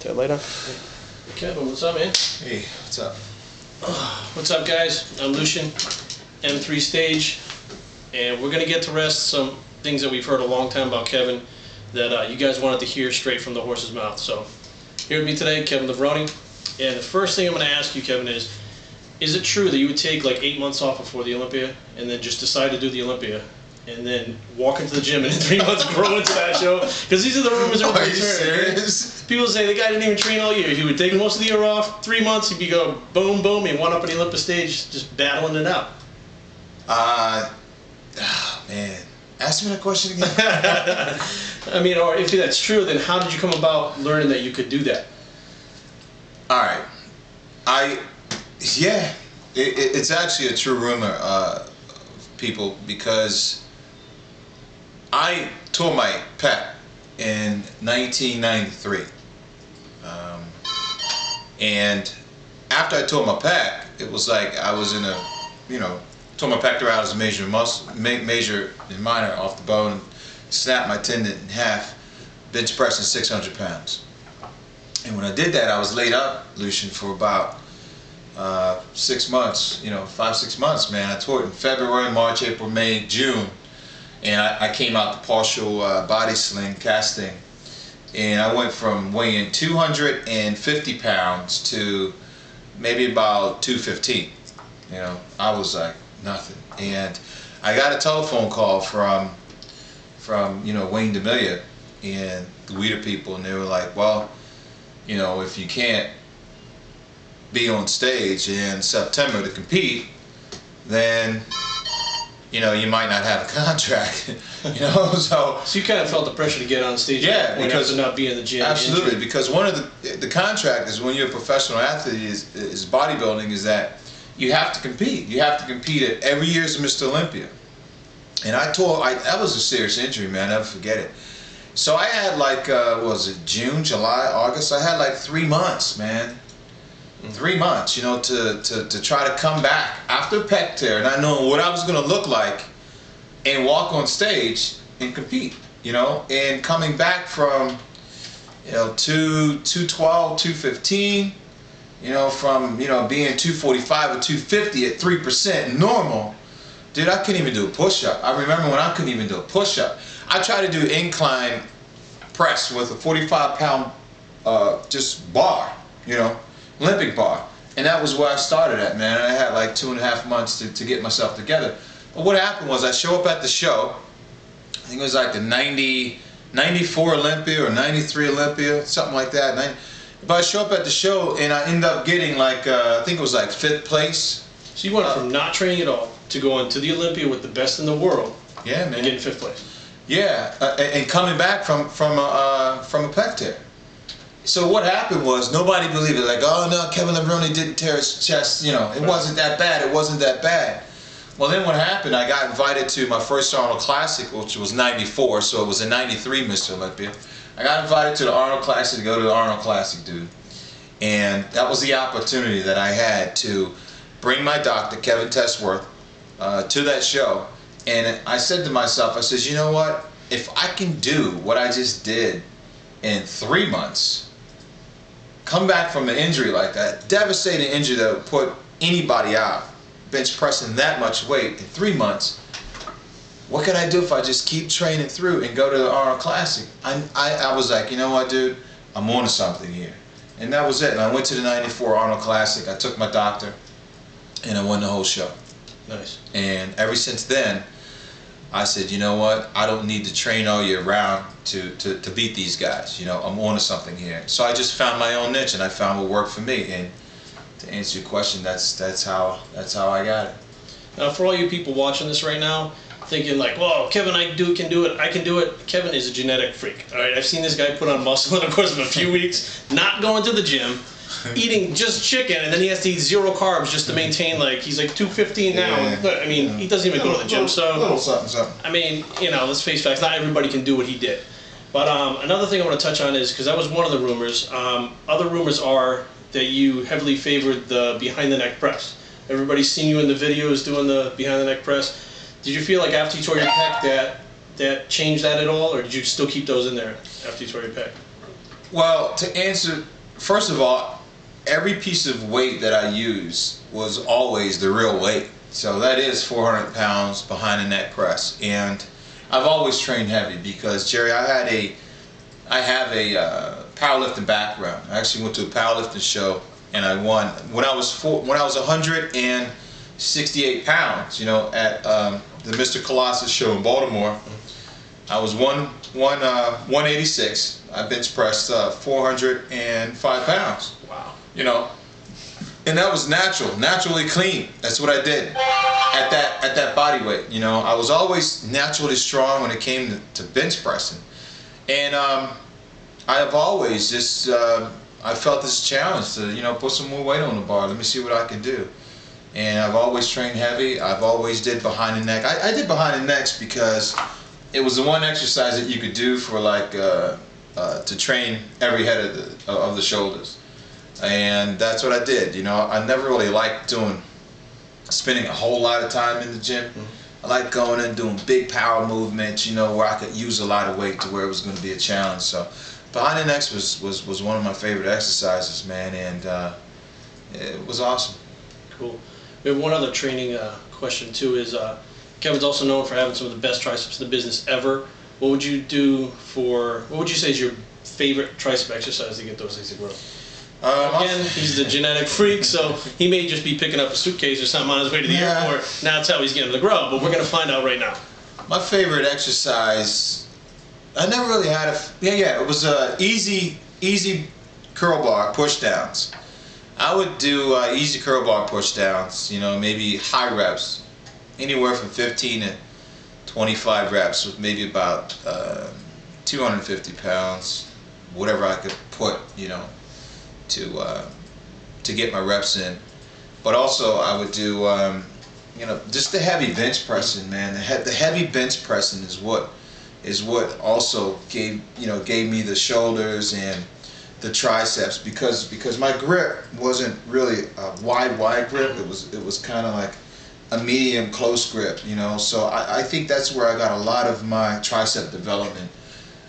That light on? Kevin, what's up, man? Hey, what's up? What's up, guys? I'm Lucian, M3 Stage, and we're going to get to rest some things that we've heard a long time about Kevin that you guys wanted to hear straight from the horse's mouth. So, here with me today, Kevin Levrone, and the first thing I'm going to ask you, Kevin, is it true that you would take like 8 months off before the Olympia, and then just decide to do the Olympia, and then walk into the gym and in 3 months grow into that show? Because these are the rumors Are everybody's you heard. serious? People say the guy didn't even train all year. He would take most of the year off. 3 months, he'd be go boom, boom, and one up on the Olympus stage, just battling it out. Oh, man. Ask me that question again. I mean, or if that's true, then how did you come about learning that you could do that? All right. Yeah, it's actually a true rumor, people, because I tore my pec in 1993. And after I tore my pec, it was like I was in a, tore my pectoralis major and minor off the bone, snapped my tendon in half, bench pressing 600 pounds. And when I did that, I was laid up, Lucian, for about 6 months, 5-6 months, man. I tore it in February, March, April, May, June. And I came out the partial body sling casting. And I went from weighing 250 pounds to maybe about 215. I was like nothing. And I got a telephone call from Wayne DeMillia and the Weeder people, and they were like, well, if you can't be on stage in September to compete, then you might not have a contract. So you kind of felt the pressure to get on stage. Yeah, because of not being in the gym. Absolutely, because one of the contract is when you're a professional athlete is bodybuilding, is that you have to compete. You have to compete at every year's Mr. Olympia. And that was a serious injury, man. I'll never forget it. So I had like, what was it, June, July, August? I had like 3 months, man. 3 months, to try to come back after a pec tear, not knowing what I was going to look like, and walk on stage and compete, and coming back from, 212, 215, from, being 245 or 250 at 3% normal, dude, I couldn't even do a push-up. I remember when I couldn't even do a push-up. I tried to do incline press with a 45-pound just bar, Olympic bar, and that was where I started at, man. I had like 2.5 months to get myself together. But what happened was I show up at the show, I think it was like the 94 Olympia or 93 Olympia, something like that. But I show up at the show and I end up getting like, I think it was like 5th place. So you went from not training at all to going to the Olympia with the best in the world. Yeah, man. And getting 5th place. Yeah, and coming back from a pec tear. So what happened was nobody believed it. Like, oh no, Kevin Levrone didn't tear his chest. It wasn't that bad. It wasn't that bad. Well, then what happened? I got invited to my first Arnold Classic, which was '94. So it was a '93 Mr. Olympia. I got invited to the Arnold Classic to go to the Arnold Classic, dude. And that was the opportunity that I had to bring my doctor, Kevin Testworth, to that show. And I said to myself, I says, you know what? If I can do what I just did in 3 months, come back from an injury like that, devastating injury that would put anybody out, bench pressing that much weight in 3 months, what can I do if I just keep training through and go to the Arnold Classic? I was like, you know what, dude? I'm on to something here. And that was it. And I went to the '94 Arnold Classic. I took my doctor, and I won the whole show. Nice. And ever since then, I said, you know what? I don't need to train all year round to beat these guys. I'm on to something here. So I just found my own niche, and I found what worked for me. And to answer your question, that's how I got it. Now, for all you people watching this right now, thinking like, whoa, Kevin, I can do it. Kevin is a genetic freak. All right, I've seen this guy put on muscle in the course of a few weeks, not going to the gym, eating just chicken, and then he has to eat 0 carbs just to maintain, like, he's like 215 now. Yeah. I mean, he doesn't even go to the gym, so. Little something. I mean, let's face facts, not everybody can do what he did. But another thing I want to touch on is, because that was one of the rumors, other rumors are that you heavily favored the behind the neck press. Everybody's seen you in the videos doing the behind the neck press. Did you feel like after you tore your pec that changed that at all, or did you still keep those in there after you tore your pec? Well, to answer, first of all, every piece of weight that I use was always the real weight. So that is 400 pounds behind the neck press. And I've always trained heavy because, Jerry, I have a powerlifting background. I actually went to a powerlifting show and I won when I was 168 pounds. You know, at the Mr. Colossus show in Baltimore. I was 186. I bench pressed 405 pounds. Wow. You know, and that was naturally clean. That's what I did at that body weight. You know, I was always naturally strong when it came to bench pressing, and I have always just I felt this challenge to, you know, put some more weight on the bar. Let me see what I can do. And I've always trained heavy. I've always did behind the neck. I did behind the necks because it was the one exercise that you could do for like to train every head of the shoulders, and that's what I did. You know, I never really liked spending a whole lot of time in the gym. I like going and doing big power movements, you know, where I could use a lot of weight to where it was going to be a challenge. So behind the necks was one of my favorite exercises, man, and it was awesome. Cool. We have one other training question too. Is Kevin's also known for having some of the best triceps in the business ever. What would you say is your favorite tricep exercise to get those things to grow? Again, he's the genetic freak, so he may just be picking up a suitcase or something on his way to the airport. Now that's how he's getting them to grow, but we're going to find out right now. My favorite exercise, I never really had it was easy curl bar push downs. I would do easy curl bar push downs, you know, maybe high reps, anywhere from 15 to 25 reps with maybe about 250 pounds, whatever I could put, you know, to get my reps in. But also I would do, you know, just the heavy bench pressing, man. The heavy bench pressing is what also gave me the shoulders and the triceps, because my grip wasn't really a wide grip. It was kind of like a medium close grip, you know. So I think that's where I got a lot of my tricep development,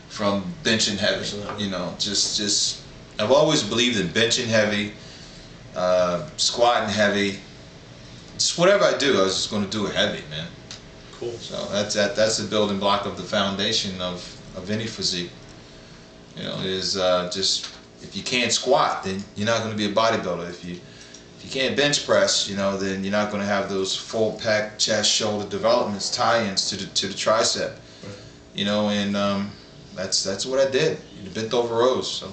from benching heavy. You know, just I've always believed in benching heavy, squatting heavy. Just whatever I do, I was just going to do it heavy, man. Cool. So that's the building block of the foundation of any physique. You know, is just, if you can't squat, then you're not going to be a bodybuilder. If you can't bench press, you know, then you're not going to have those full pec, chest, shoulder developments, tie-ins to the tricep. Right. You know, and that's what I did. You bent over rows. So.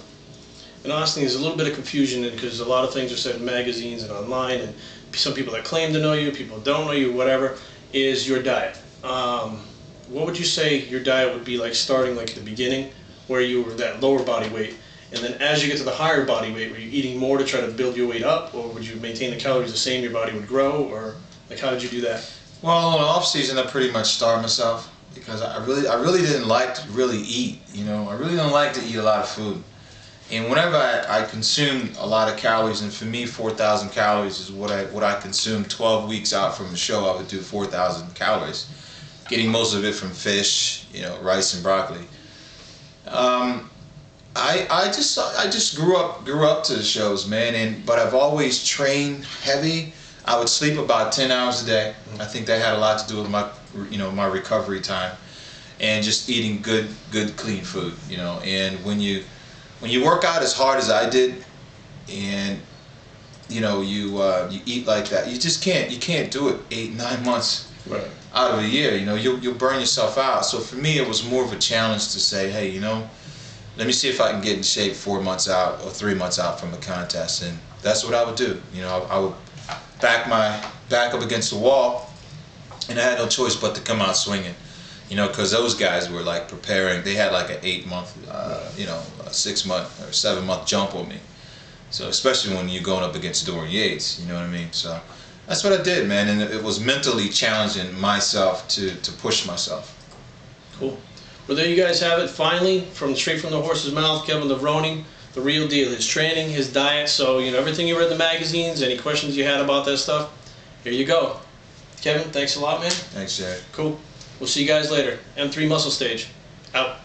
And honestly, there's a little bit of confusion because a lot of things are said in magazines and online, and some people that claim to know you, people don't know you, whatever, is your diet. What would you say your diet would be like starting like at the beginning, where you were that lower body weight, and then as you get to the higher body weight, were you eating more to try to build your weight up, or would you maintain the calories the same, your body would grow, or like how did you do that? Well, in the off season, I pretty much starved myself because I really didn't like to really eat. You know, I really didn't like to eat a lot of food, and whenever I consumed a lot of calories, and for me 4,000 calories is what I consumed 12 weeks out from the show. I would do 4,000 calories, getting most of it from fish, you know, rice and broccoli. I just grew up to the shows, man, but I've always trained heavy. I would sleep about 10 hours a day. I think that had a lot to do with my, you know, my recovery time, and just eating good clean food, you know. And when you work out as hard as I did, and you know, you eat like that, you can't do it 8-9 months right. out of a year. You know, you'll burn yourself out. So for me, it was more of a challenge to say, hey, you know, let me see if I can get in shape 4 months out or 3 months out from a contest. And that's what I would do. You know, I would back up against the wall, and I had no choice but to come out swinging. You know, because those guys were like preparing. They had like an 8-month, you know, a 6-month or 7-month jump on me. So especially when you're going up against Dorian Yates, you know what I mean? So that's what I did, man. And it was mentally challenging myself to push myself. Cool. Well, there you guys have it. Finally, straight from the horse's mouth, Kevin Levrone, the real deal. His training, his diet. So, you know, everything you read in the magazines, any questions you had about that stuff, here you go. Kevin, thanks a lot, man. Thanks, Jared. Cool. We'll see you guys later. M3 Muscle Stage. Out.